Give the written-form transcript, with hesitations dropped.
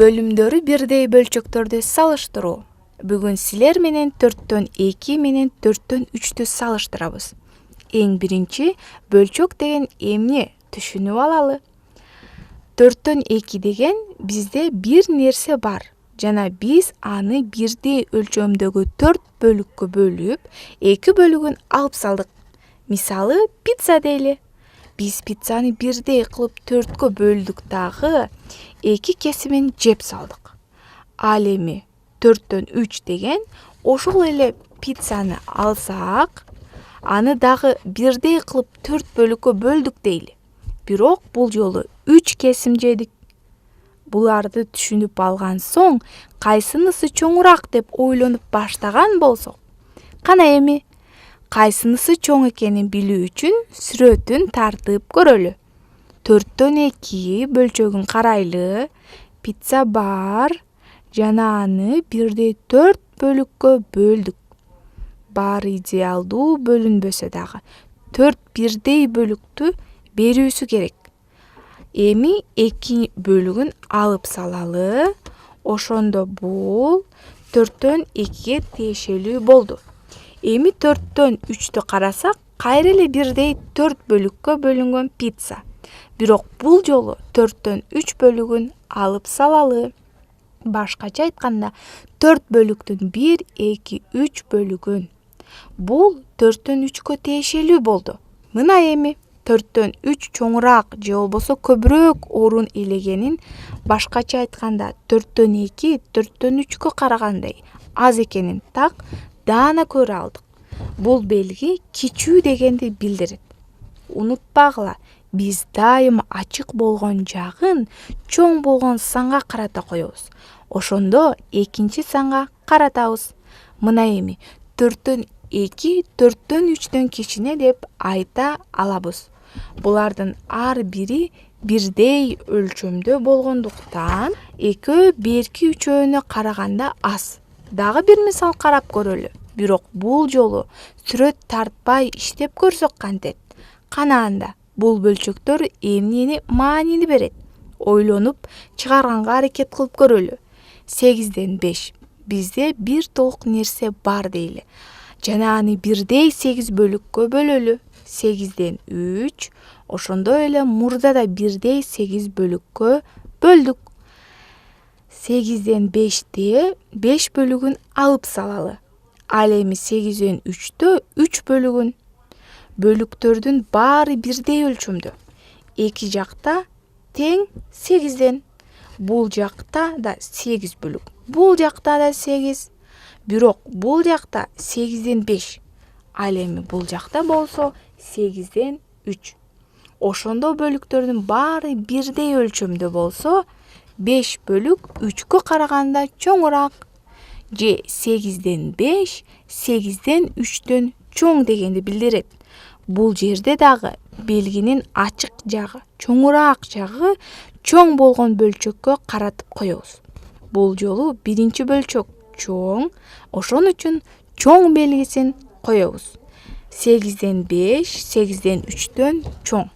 Бөлүмдөрү бирдей бөлчөктөрдү салыштыруу. Бүгүн силер менен 4-2 менен 4-3 салыштырабыз. Эң биринчи бөлчөк деген эмне түшүнүп алалы. 4-2 деген бизде бир нерсе бар жана биз аны бирдей өлчөмдөгү 4 бөлүккө бөлүп, 2 бөлүгүн алып салдык. Мисалы, пицца дейли. Биз пиццаны бирдей кылып 4кө бөлдүк дагы 2 кесимин жеп салдык. Ал эми 4-3 деген ошол эле пиццаны алсак, аны дагы бирдей кылып 4 бөлүккө бөлдүк дейли. Бирок бул жолу 3 кесим жедик. Буларды түшүнүп алган соң, кайсынысы чоңураак деп ойлонуп баштаган болсок, кана эми кайсынысы чоң экенин билүү үчүн сүрөтүн тартып көрөлү. 4-2 бөлчөгүн карайлы. Пицца бар жана аны бирдей 4 бөлүккө бөлдүк. Баары идеалдуу бөлүнбөсө дагы 4 бирдей бөлүктү берүүсү керек. Эми 2 бөлүгүн алып салалы. Ошондо бул 4-2ге тиешелүү болду. Эми 4-3 карасак, кайра эле бирдей 4 бөлүккө бөлүнгөн пицца. Бирок бул жолу 4-3 бөлүгүн алып салалы. Башкача айтканда, 4 бөлүктүн 1, 2, 3 бөлүгүн. Бул 4-3кө тиешелүү болду. Мына эми 4-3 чоңураак же болбосо көбүрөөк орун ээлегенин, башкача айтканда 4-2 4-3кө караганда аз экенин так даана көрө алдык. Бул белги кичүү дегенди билдирет. Унутпагыла, биз дайыма ачык болгон жагын чоң болгон санга карата коебуз. Ошондо экинчи санга каратабыз. Мына эми 4-2 4-3дөн кичине деп айта алабыз. Булардын ар бири бирдей өлчөмдө болгондуктан, экөө берки үчөөнө караганда аз. Дагы бир мисал карап көрөлү. Бирок бул жолу сүрөт тартпай иштеп көрсөк кантет? Кана анда, бул бөлчөктөр эмнени маанини берет? Ойлонуп чыгарганга аракет кылып көрөлү. 8ден 5. Бизде бир толук нерсе бар дейли. Жана аны бирдей 8 бөлүккө бөлөлү. 8ден 3. Ошондой эле мурда да бирдей 8 бөлүккө бөлдүк. 8ден 5те 5 бөлүгүн алып салалы. Ал эми 8ден 3тө 3 бөлүгүн. Бөлүктөрдүн баары бирдей өлчөмдө. Эки жакта тең 8ден. Бул жакта да 8 бөлүк. Бул жакта да 8. Бирок бул жакта 8ден 5. Ал эми бул жакта болсо 8ден 3. Ошондо бөлүктөрдүн баары бирдей өлчөмдө болсо, 5 бөлүк 3кө караганда чоңураак. Же 8ден 5 8ден 3төн чоң дегенди билдирет. Бул жерде дагы белгинин ачык жагы, чоңураак жагы чоң болгон бөлчөккө каратып коебуз. Бул жолу биринчи бөлчөк чоң, ошон үчүн чоң белгисин коебуз. 8ден 5 8ден 3төн чоң.